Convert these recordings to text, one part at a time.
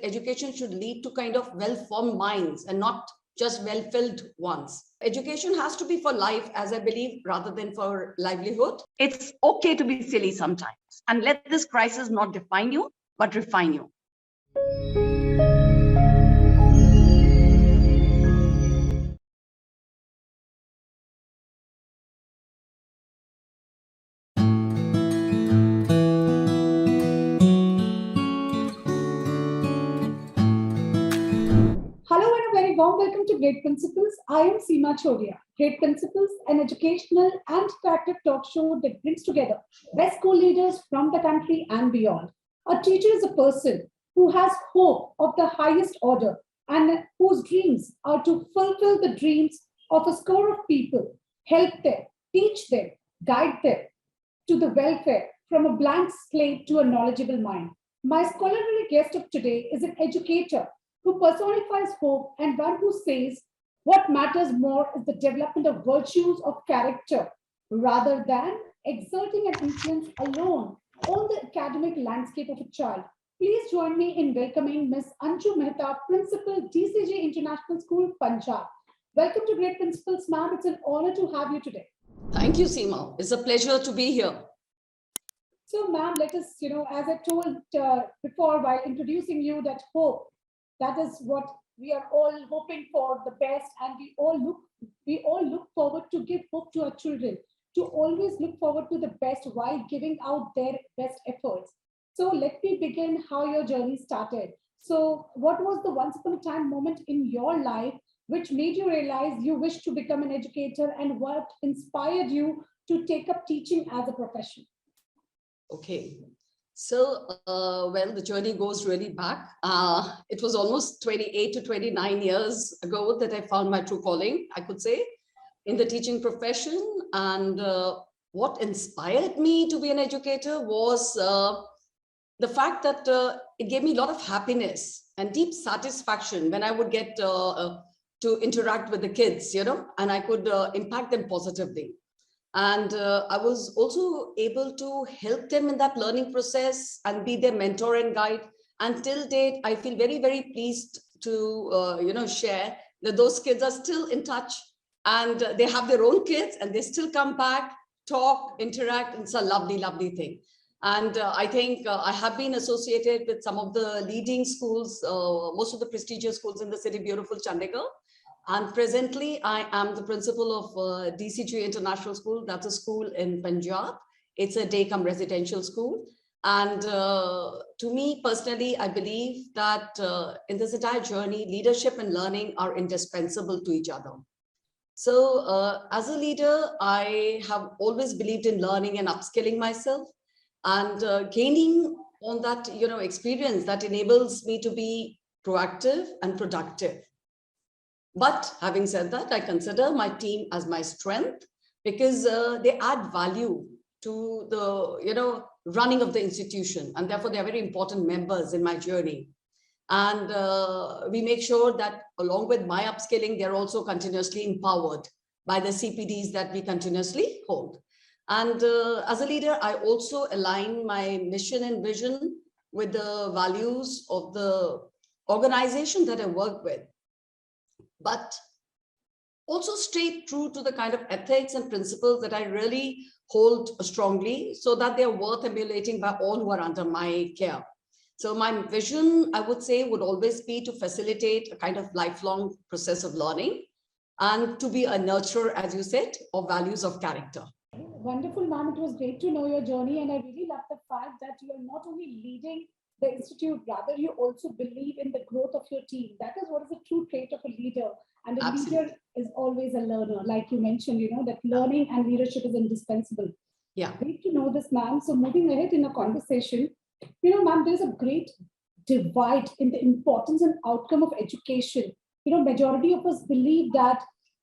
Education should lead to kind of well-formed minds and not just well-filled ones. Education has to be for life, as I believe, rather than for livelihood. It's okay to be silly sometimes, and let this crisis not define you, but refine you. Hello and a very warm welcome to Great Principles. I am Seema Chodia. Great Principles, an educational and interactive talk show that brings together best school leaders from the country and beyond. A teacher is a person who has hope of the highest order and whose dreams are to fulfill the dreams of a score of people, help them, teach them, guide them to the welfare from a blank slate to a knowledgeable mind. My scholarly guest of today is an educator who personifies hope and one who says what matters more is the development of virtues of character rather than exerting an influence alone on the academic landscape of a child. Please join me in welcoming Ms. Anju Mehta, Principal, DCG International School, Punjab. Welcome to Great Principles, ma'am. It's an honor to have you today. Thank you, Seema. It's a pleasure to be here. So, ma'am, let us, as I told before while introducing you, that hope, that is what we are all hoping for the best, and we all look forward to give hope to our children, to always look forward to the best while giving out their best efforts. So let me begin how your journey started. So what was the once upon a time moment in your life which made you realize you wish to become an educator, and what inspired you to take up teaching as a profession? Okay. So, well, the journey goes really back. It was almost 28 to 29 years ago that I found my true calling, I could say, in the teaching profession. And what inspired me to be an educator was the fact that it gave me a lot of happiness and deep satisfaction when I would get to interact with the kids, and I could impact them positively. And I was also able to help them in that learning process and be their mentor and guide. Until date, I feel very, very pleased to, share that those kids are still in touch, and they have their own kids and they still come back, talk, interact. And it's a lovely, lovely thing. And I think I have been associated with some of the leading schools, most of the prestigious schools in the city, beautiful Chandigarh. And presently, I am the principal of DCG International School. That's a school in Punjab. It's a day-come residential school. And to me personally, I believe that in this entire journey, leadership and learning are indispensable to each other. So as a leader, I have always believed in learning and upskilling myself, and gaining on that experience that enables me to be proactive and productive. But having said that, I consider my team as my strength, because they add value to the running of the institution, and therefore they are very important members in my journey. And we make sure that along with my upskilling, they're also continuously empowered by the CPDs that we continuously hold. And as a leader, I also align my mission and vision with the values of the organization that I work with, but also stay true to the kind of ethics and principles that I really hold strongly, so that they're worth emulating by all who are under my care. So my vision, I would say, would always be to facilitate a kind of lifelong process of learning and to be a nurturer, as you said, of values of character. Wonderful, ma'am. It was great to know your journey, and I really love the fact that you are not only leading the institute, rather you also believe in the growth of your team. That is what is a true trait of a leader, and a leader is always a learner. Like you mentioned, that learning and leadership is indispensable. Yeah, great to know this, ma'am. So moving ahead in a conversation, ma'am, there's a great divide in the importance and outcome of education. Majority of us believe that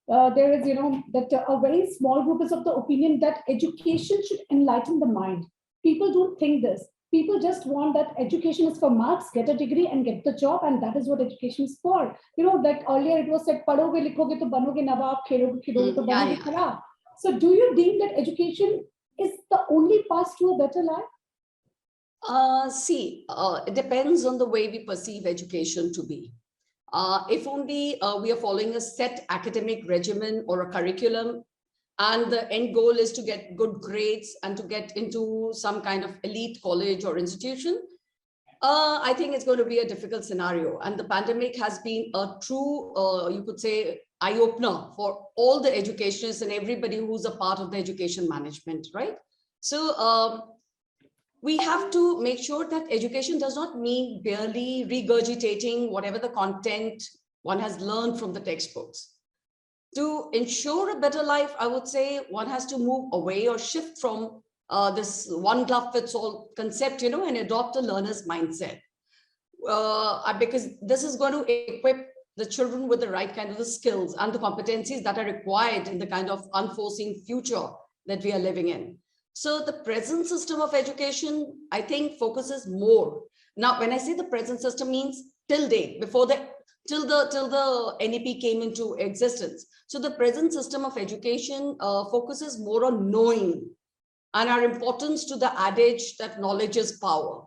there is, that a very small group is of the opinion that education should enlighten the mind. People don't think this. People just want that education is for marks, get a degree and get the job, and that is what education is for. Like earlier it was said, padhoge likhoge to banoge nawab, kheloge khiloge to banoge khala. So do you deem that education is the only path to a better life? It depends on the way we perceive education to be. If only we are following a set academic regimen or a curriculum, and the end goal is to get good grades and to get into some kind of elite college or institution, I think it's going to be a difficult scenario. And the pandemic has been a true, you could say, eye-opener for all the educationists and everybody who's a part of the education management, right? So we have to make sure that education does not mean barely regurgitating whatever the content one has learned from the textbooks. To ensure a better life, I would say one has to move away or shift from this one glove fits all concept, and adopt a learner's mindset. Because this is going to equip the children with the right kind of the skills and the competencies that are required in the kind of unforeseen future that we are living in. So the present system of education, I think, focuses more. Now, when I say the present system, means till date, before till the NEP came into existence. So the present system of education focuses more on knowing and our importance to the adage that knowledge is power.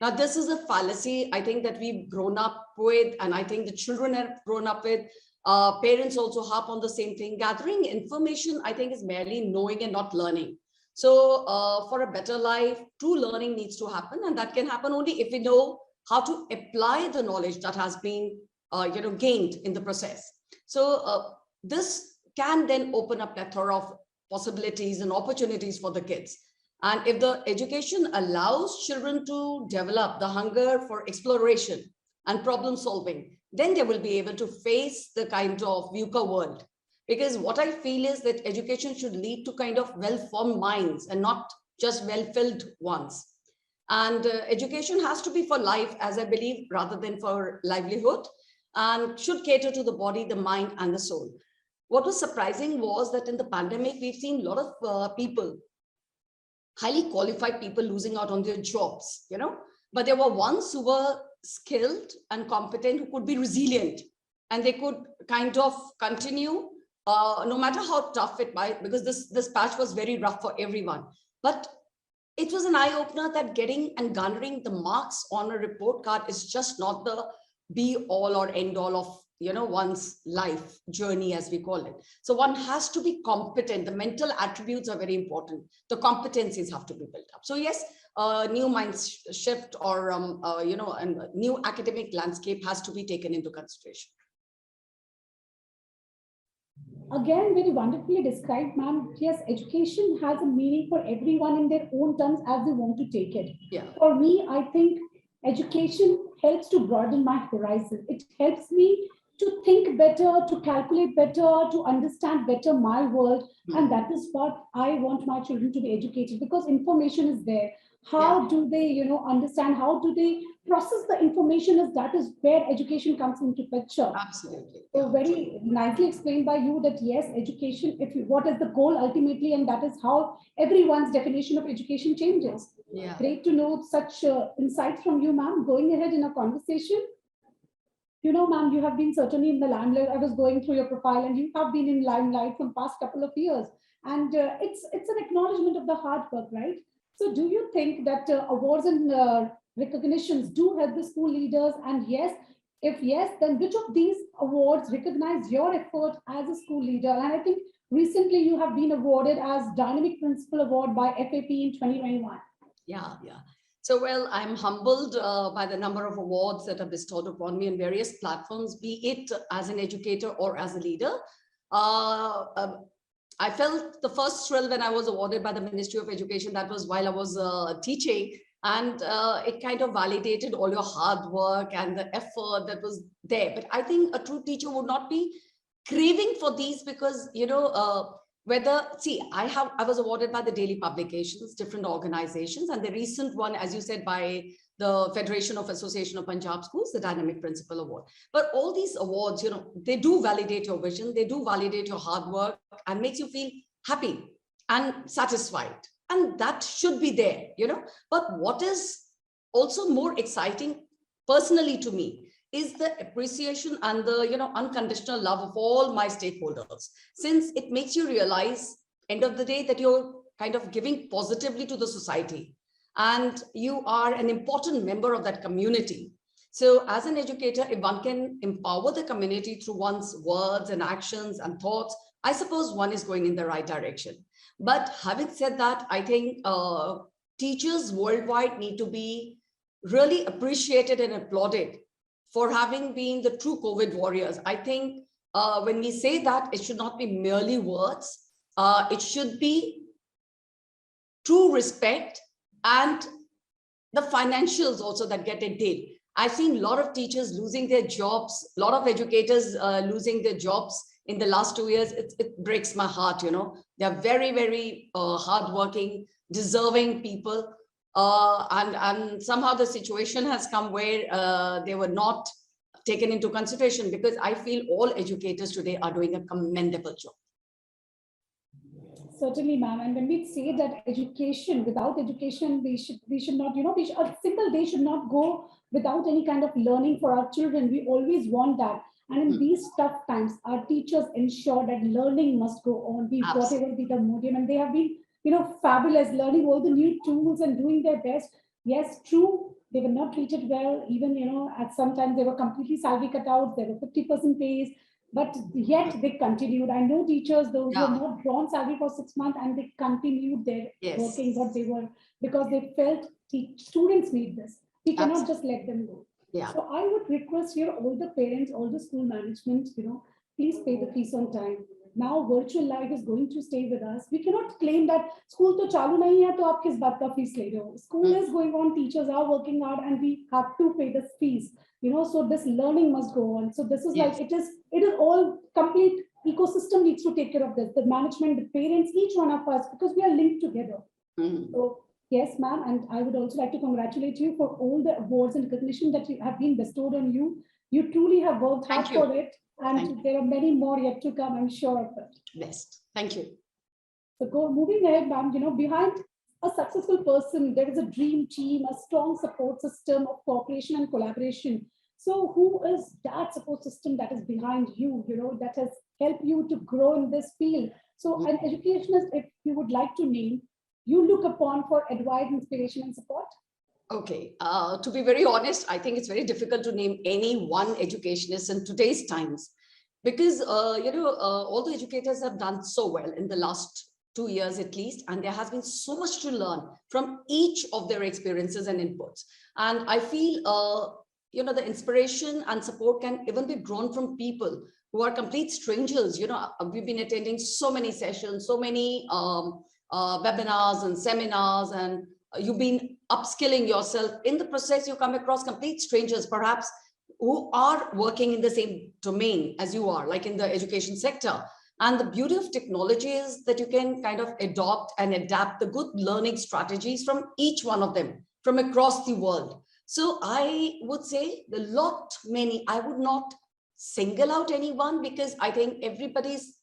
Now, this is a fallacy, I think, that we've grown up with, and I think the children have grown up with. Parents also harp on the same thing. Gathering information, I think, is merely knowing and not learning. So for a better life, true learning needs to happen, and that can happen only if we know how to apply the knowledge that has been gained in the process. So this can then open up a plethora of possibilities and opportunities for the kids. And if the education allows children to develop the hunger for exploration and problem solving, then they will be able to face the kind of VUCA world. Because what I feel is that education should lead to kind of well-formed minds and not just well-filled ones. And education has to be for life, as I believe, rather than for livelihood, and should cater to the body, the mind, and the soul. What was surprising was that in the pandemic, we've seen a lot of people, highly qualified people, losing out on their jobs, but there were ones who were skilled and competent, who could be resilient, and they could kind of continue no matter how tough it might, because this patch was very rough for everyone. But it was an eye-opener that getting and garnering the marks on a report card is just not the be-all or end-all of one's life journey, as we call it. So one has to be competent. The mental attributes are very important. The competencies have to be built up. So yes, new mind shift or a new academic landscape has to be taken into consideration. Again, very wonderfully described, ma'am. Yes, education has a meaning for everyone in their own terms as they want to take it. Yeah. For me, I think education helps to broaden my horizon. It helps me to think better, to calculate better, to understand better my world. And that is what I want my children to be educated, because information is there. How do they, understand? How do they process the information? That is where education comes into picture. Absolutely. So very nicely explained by you that yes, education, what is the goal ultimately, and that is how everyone's definition of education changes. Yeah. Great to know such insights from you, ma'am. Going ahead in a conversation, ma'am, you have been certainly in the limelight. I was going through your profile, and you have been in limelight from past couple of years, and it's an acknowledgement of the hard work, right? So do you think that awards and recognitions do help the school leaders? And yes, if yes, then which of these awards recognize your effort as a school leader? And I think recently you have been awarded as Dynamic Principal Award by FAP in 2021. Yeah. So, well, I'm humbled by the number of awards that are bestowed upon me on various platforms, be it as an educator or as a leader. I felt the first thrill when I was awarded by the Ministry of Education. That was while I was teaching, and it kind of validated all your hard work and the effort that was there. But I think a true teacher would not be craving for these, because I was awarded by the daily publications, different organizations, and the recent one, as you said, by the Federation of Association of Punjab Schools, the Dynamic Principal Award. But all these awards, they do validate your vision, they do validate your hard work, and makes you feel happy and satisfied. And that should be there, But what is also more exciting personally to me is the appreciation and the, unconditional love of all my stakeholders, since it makes you realize, end of the day, that you're kind of giving positively to the society. and you are an important member of that community. So as an educator, if one can empower the community through one's words and actions and thoughts, I suppose one is going in the right direction. But having said that, I think teachers worldwide need to be really appreciated and applauded for having been the true COVID warriors. I think when we say that, it should not be merely words. It should be true respect and the financials also that get entailed. I've seen a lot of teachers losing their jobs, a lot of educators losing their jobs in the last 2 years. It breaks my heart, you know. They're very, very hardworking, deserving people. And somehow the situation has come where they were not taken into consideration, because I feel all educators today are doing a commendable job. Certainly, ma'am. And when we say that education, without education, we should not, you know, a single day should not go without any kind of learning for our children. We always want that. And in these tough times, our teachers ensure that learning must go on, be whatever be the medium. And they have been, you know, fabulous, learning all the new tools and doing their best. Yes, true. They were not treated well. Even, you know, at some time they were completely salary cut out. They were 50% pays. But yet they continued. I know teachers, those who were not drawn salary for 6 months, and they continued their working what they were, because they felt students need this. We cannot just let them go. So I would request here all the parents, all the school management, you know, please pay the fees on time. Now virtual life is going to stay with us. We cannot claim that school to chalu nahi hai, to aap kis baat ka fees le rahe ho. School is going on, teachers are working hard, and we have to pay the fees. You know, so this learning must go on. So this is like, it is all complete ecosystem needs to take care of this. The management, the parents, each one of us, because we are linked together. So yes, ma'am. And I would also like to congratulate you for all the awards and recognition that you have been bestowed on you. You truly have worked hard for it. And there are many more yet to come, I'm sure of it. Best. Thank you. So moving ahead, ma'am, you know, behind a successful person, there is a dream team, a strong support system of cooperation and collaboration. So who is that support system that is behind you, you know, that has helped you to grow in this field? So an educationist, if you would like to name, you look upon for advice, inspiration, and support? Okay, to be very honest, I think it's very difficult to name any one educationist in today's times, because you know, all the educators have done so well in the last 2 years at least, and there has been so much to learn from each of their experiences and inputs. And I feel you know, the inspiration and support can even be drawn from people who are complete strangers. You know, we've been attending so many sessions, so many webinars and seminars, and you've been upskilling yourself. In the process, you come across complete strangers, perhaps, who are working in the same domain as you are, like in the education sector. And the beauty of technology is that you can kind of adopt and adapt the good learning strategies from each one of them from across the world. So I would say I would not single out anyone, because I think everybody's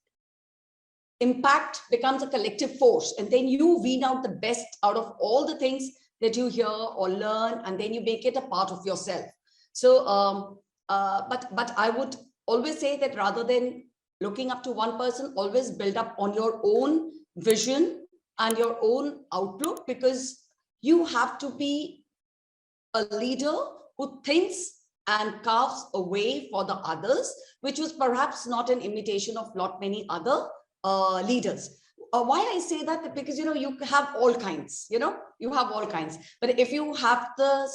impact becomes a collective force, and then you wean out the best out of all the things that you hear or learn, and then you make it a part of yourself. So but I would always say that rather than looking up to one person, always build up on your own vision and your own outlook, because you have to be a leader who thinks and carves a way for the others, which was perhaps not an imitation of many other leaders. Why I say that? Because, you know, you have all kinds, you know, you have all kinds. But if you have the,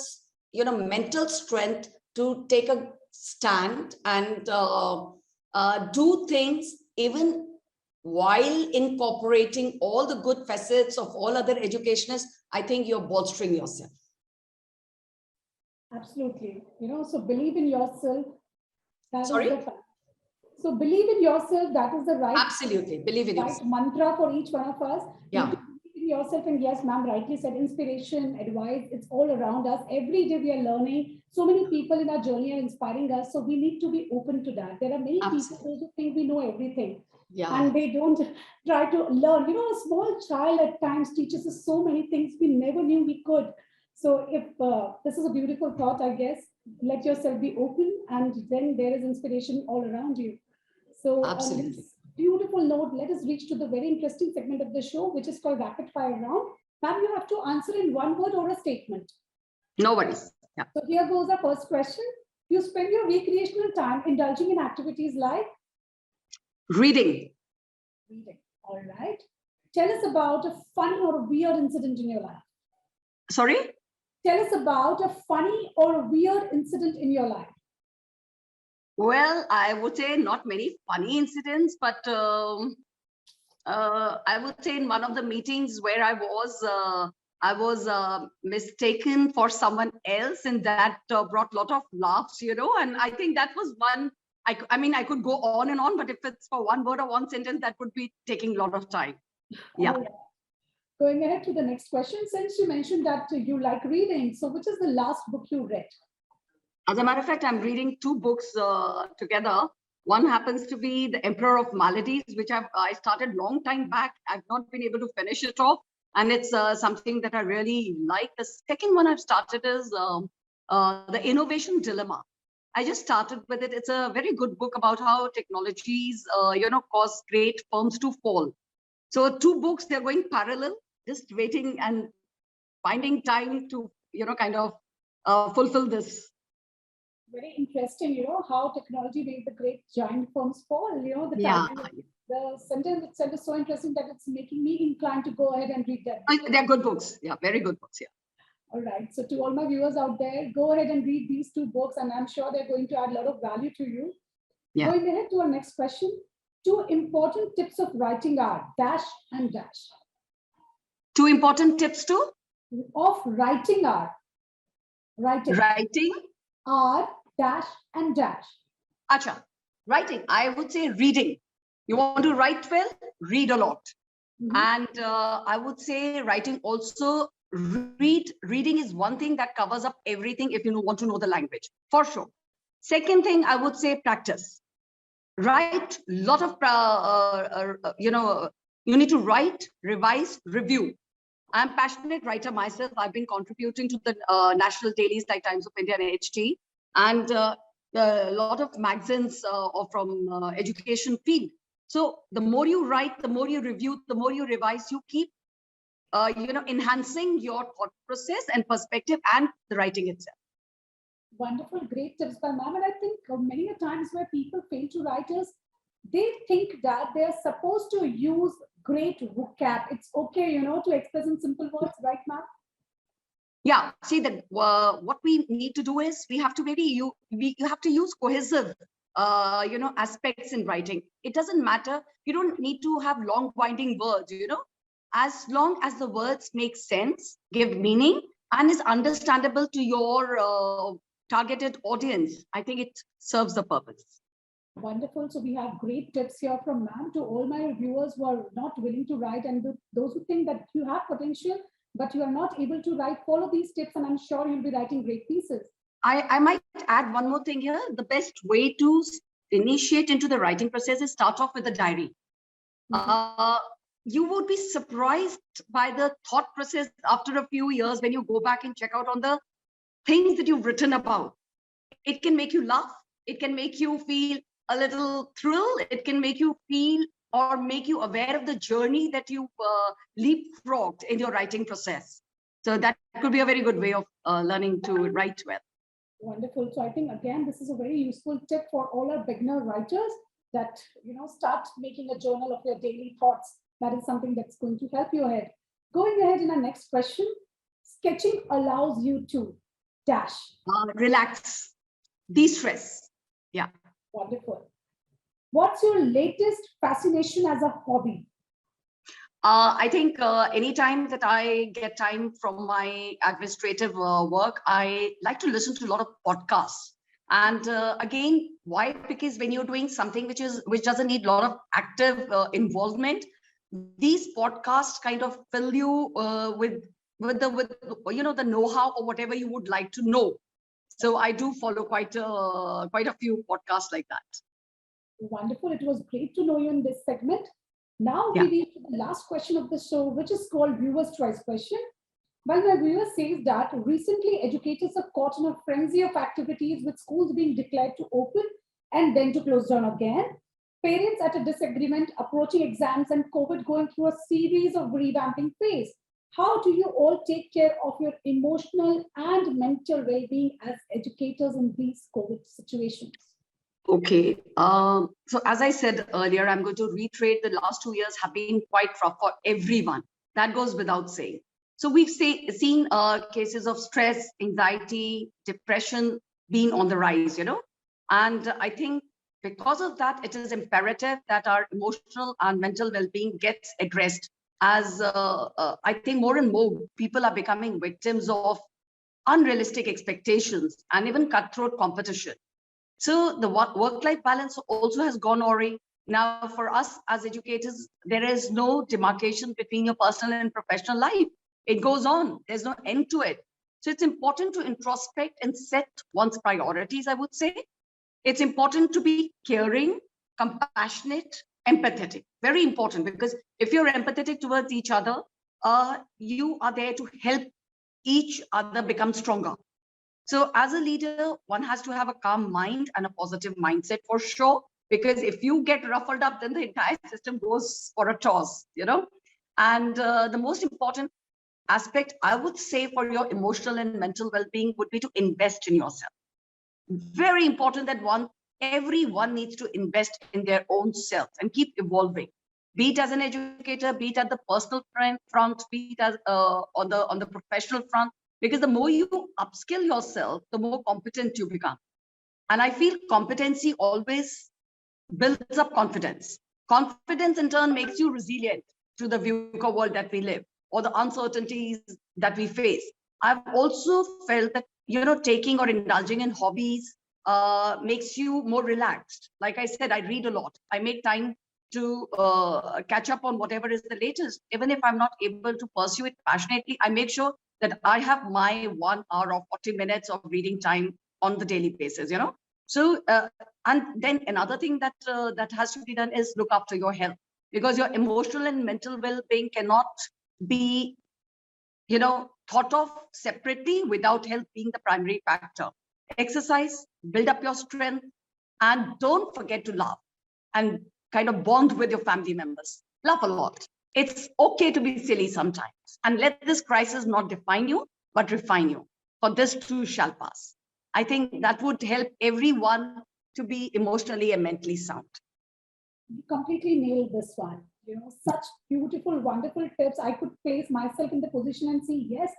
you know, mental strength to take a stand and do things even while incorporating all the good facets of all other educationists, I think you're bolstering yourself. Absolutely. You know, so believe in yourself. Sorry? So believe in yourself. That is the right. Absolutely. Believe in yourself. Mantra for each one of us. Yeah. Believe in yourself. And yes, ma'am rightly said, inspiration, advice, it's all around us. Every day we are learning. So many people in our journey are inspiring us. So we need to be open to that. There are many people who think we know everything. Yeah. And they don't try to learn. You know, a small child at times teaches us so many things we never knew we could. So if this is a beautiful thought, I guess, let yourself be open, and then there is inspiration all around you. So on this beautiful note, let us reach to the very interesting segment of the show, which is called Rapid Fire Round. Ma'am, you have to answer in one word or a statement. No worries. Yeah. So here goes our first question. You spend your recreational time indulging in activities like? Reading. Reading. All right. Tell us about a funny or a weird incident in your life. Sorry? Tell us about a funny or a weird incident in your life. Well, I would say not many funny incidents, but I would say in one of the meetings where I was mistaken for someone else, and that brought a lot of laughs, and I think that was one. I mean, I could go on and on, but if it's for one word or one sentence, that would be taking a lot of time. Yeah. Right. Going ahead to the next question, since you mentioned that you like reading, so which is the last book you read? As a matter of fact, I'm reading two books together. One happens to be The Emperor of Maladies, which I started long time back. I've not been able to finish it off, and it's something that I really like. The second one I've started is The Innovation Dilemma. I just started with it. It's a very good book about how technologies, cause great firms to fall. So two books, they're going parallel, just waiting and finding time to, kind of fulfill this. Very interesting, how technology made the great giant firms fall. The title, the sentence itself is so interesting that it's making me inclined to go ahead and read that. They're good books. Yeah, very good books. Yeah. All right. So to all my viewers out there, go ahead and read these two books, and I'm sure they're going to add a lot of value to you. Yeah. Going ahead to our next question. 2 important tips of writing are dash and dash. 2 important tips of writing are writing are dash and dash. Acha. Writing, I would say reading. You want to write well, read a lot. And I would say writing also, reading is one thing that covers up everything if you want to know the language, for sure. Second thing, I would say practice. Write a lot of, you need to write, revise, review. I'm a passionate writer myself. I've been contributing to the national dailies like Times of India and HT, and a lot of magazines from education field. So the more you write, the more you review, the more you revise, you keep, enhancing your thought process and perspective and the writing itself. Wonderful, great tips by ma'am. And I think many a times where people fail to write is, they think that they're supposed to use great vocab. It's okay, to express in simple words, right, ma'am? Yeah, see that what we need to do is we have to you have to use cohesive, aspects in writing. It doesn't matter. You don't need to have long winding words, as long as the words make sense, give meaning, and is understandable to your targeted audience. I think it serves the purpose. Wonderful. So we have great tips here from ma'am to all my viewers who are not willing to write, and those who think that you have potential, but you are not able to write, follow these tips, and I'm sure you'll be writing great pieces. I might add one more thing here. The best way to initiate into the writing process is start off with a diary. You would be surprised by the thought process after a few years when you go back and check out on the things that you've written about. It can make you laugh. It can make you feel a little thrill. It can make you feel or make you aware of the journey that you leapfrogged in your writing process. So that could be a very good way of learning to write well. Wonderful. So I think, again, this is a very useful tip for all our beginner writers that, start making a journal of your daily thoughts. That is something that's going to help you ahead. Going ahead in our next question, sketching allows you to dash. Relax, de-stress. Yeah. Wonderful. What's your latest fascination as a hobby? I think anytime that I get time from my administrative work, I like to listen to a lot of podcasts. And again, why? Because when you're doing something which doesn't need a lot of active involvement, these podcasts kind of fill you with the know-how or whatever you would like to know. So I do follow quite a few podcasts like that. Wonderful. It was great to know you in this segment. Now we reach to the last question of the show, which is called Viewer's Choice Question. Well, my viewer says that recently educators are caught in a frenzy of activities with schools being declared to open and then to close down again. Parents at a disagreement, approaching exams, and COVID going through a series of revamping phase. How do you all take care of your emotional and mental well-being as educators in these COVID situations? Okay. So as I said earlier, I'm going to reiterate the last 2 years have been quite rough for everyone. That goes without saying. So we've seen cases of stress, anxiety, depression being on the rise, and I think because of that, it is imperative that our emotional and mental well-being gets addressed, as I think more and more people are becoming victims of unrealistic expectations and even cutthroat competition. So the work-life balance also has gone awry. Now, for us as educators, there is no demarcation between your personal and professional life. It goes on. There's no end to it. So it's important to introspect and set one's priorities, I would say. It's important to be caring, compassionate, empathetic. Very important, because if you're empathetic towards each other, you are there to help each other become stronger. So as a leader, one has to have a calm mind and a positive mindset for sure, because if you get ruffled up, then the entire system goes for a toss, And the most important aspect, I would say, for your emotional and mental well-being would be to invest in yourself. Very important that everyone needs to invest in their own self and keep evolving, be it as an educator, be it at the personal front, be it as on the professional front, because the more you upskill yourself, the more competent you become. And I feel competency always builds up confidence. Confidence in turn makes you resilient to the VUCA world that we live, or the uncertainties that we face. I've also felt that, taking or indulging in hobbies makes you more relaxed. Like I said, I read a lot. I make time to catch up on whatever is the latest. Even if I'm not able to pursue it passionately, I make sure that I have my 1 hour or 40 minutes of reading time on the daily basis, So, and then another thing that that has to be done is look after your health, because your emotional and mental well-being cannot be, thought of separately without health being the primary factor. Exercise, build up your strength, and don't forget to laugh and kind of bond with your family members. Laugh a lot. It's okay to be silly sometimes, and let this crisis not define you, but refine you. For this too shall pass. I think that would help everyone to be emotionally and mentally sound. You completely nailed this one. Such beautiful, wonderful tips. I could place myself in the position and see, yes,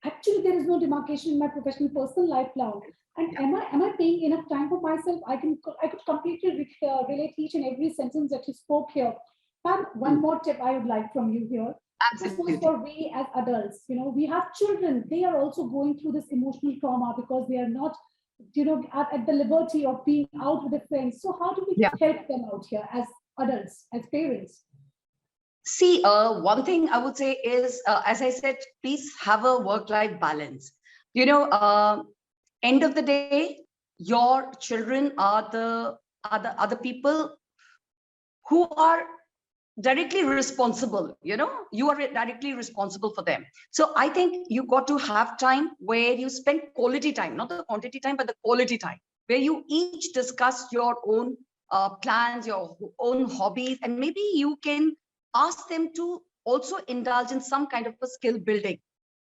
actually there is no demarcation in my professional personal life now. And am I paying enough time for myself? I could completely relate each and every sentence that you spoke here. Pam, one more tip I would like from you here. Absolutely. This was for we as adults. We have children. They are also going through this emotional trauma because they are not, at the liberty of being out with their friends. So how do we help them out here as adults, as parents? See, one thing I would say is, as I said, please have a work-life balance. End of the day, your children are the people who are directly responsible. You are directly responsible for them. So I think you got to have time where you spend quality time, not the quantity time, but the quality time, where you each discuss your own plans, your own hobbies, and maybe you can ask them to also indulge in some kind of a skill building.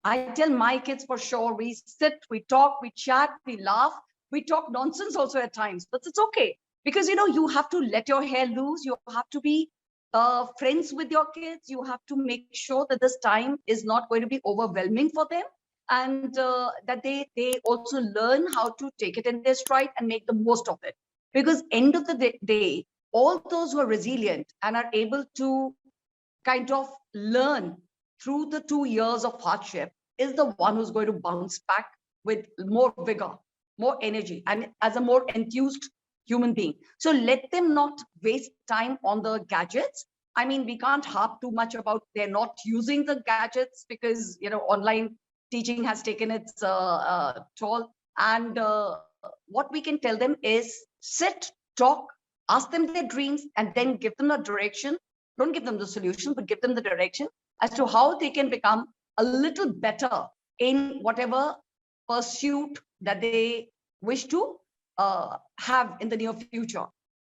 I tell my kids for sure, we sit, we talk, we chat, we laugh, we talk nonsense also at times, but it's okay. Because, you have to let your hair loose. You have to be friends with your kids. You have to make sure that this time is not going to be overwhelming for them, and that they also learn how to take it in their stride and make the most of it. Because end of the day, all those who are resilient and are able to kind of learn through the 2 years of hardship is the one who's going to bounce back with more vigor, more energy, and as a more enthused human being. So let them not waste time on the gadgets. I mean, we can't harp too much about they're not using the gadgets, because, online teaching has taken its toll. And what we can tell them is sit, talk, ask them their dreams, and then give them a direction. Don't give them the solution, but give them the direction as to how they can become a little better in whatever pursuit that they wish to have in the near future.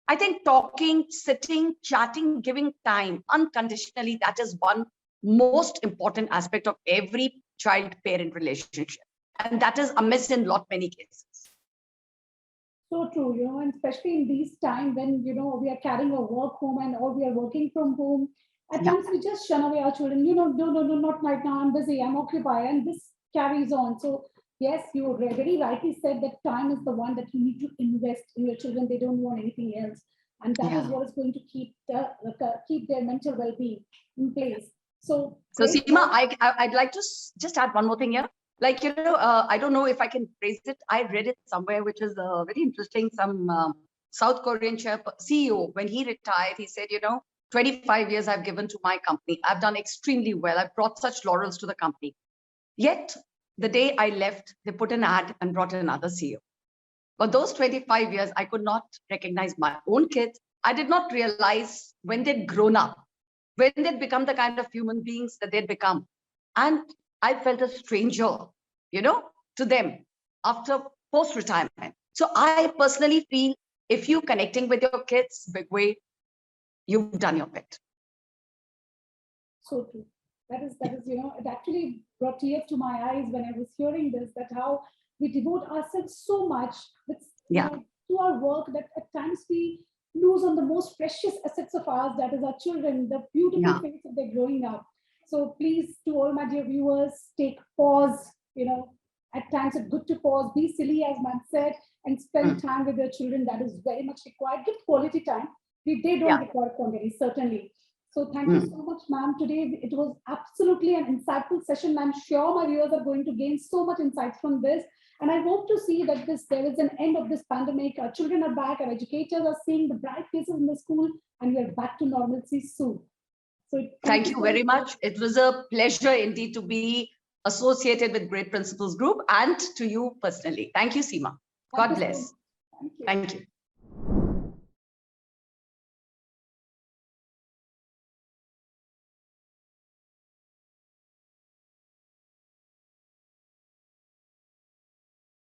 I think talking, sitting, chatting, giving time unconditionally, that is one most important aspect of every child-parent relationship. And that is amiss in many cases. So true, and especially in these times when, we are carrying our work home and or we are working from home, at times we just shun away our children, no, not right now, I'm busy, I'm occupied, and this carries on. So yes, you very rightly said that time is the one that you need to invest in your children. They don't want anything else. And that is what is going to keep their mental well-being in place. So Seema, I'd like to just add one more thing here. Like, I don't know if I can phrase it. I read it somewhere, which is very interesting. Some South Korean CEO, when he retired, he said, 25 years I've given to my company. I've done extremely well. I've brought such laurels to the company. Yet, the day I left, they put an ad and brought another CEO. But those 25 years, I could not recognize my own kids. I did not realize when they'd grown up, when they'd become the kind of human beings that they'd become. And I felt a stranger, to them after post-retirement. So I personally feel if you're connecting with your kids big way, you've done your bit. So true. That is, it actually brought tears to my eyes when I was hearing this, that how we devote ourselves so much to our work that at times we lose on the most precious assets of ours, that is our children, the beautiful face that they're growing up. So please, to all my dear viewers, take pause, at times it's good to pause, be silly, as ma'am said, and spend time with your children. That is very much required. Give quality time. They don't require quantity, certainly. So thank you so much, ma'am. Today, it was absolutely an insightful session. I'm sure my viewers are going to gain so much insights from this. And I hope to see that there is an end of this pandemic. Our children are back, our educators are seeing the bright faces in the school, and we are back to normalcy soon. So thank you very much. It was a pleasure indeed to be associated with Great Principles Group and to you personally. Thank you, Seema. God bless. Thank you. Thank you.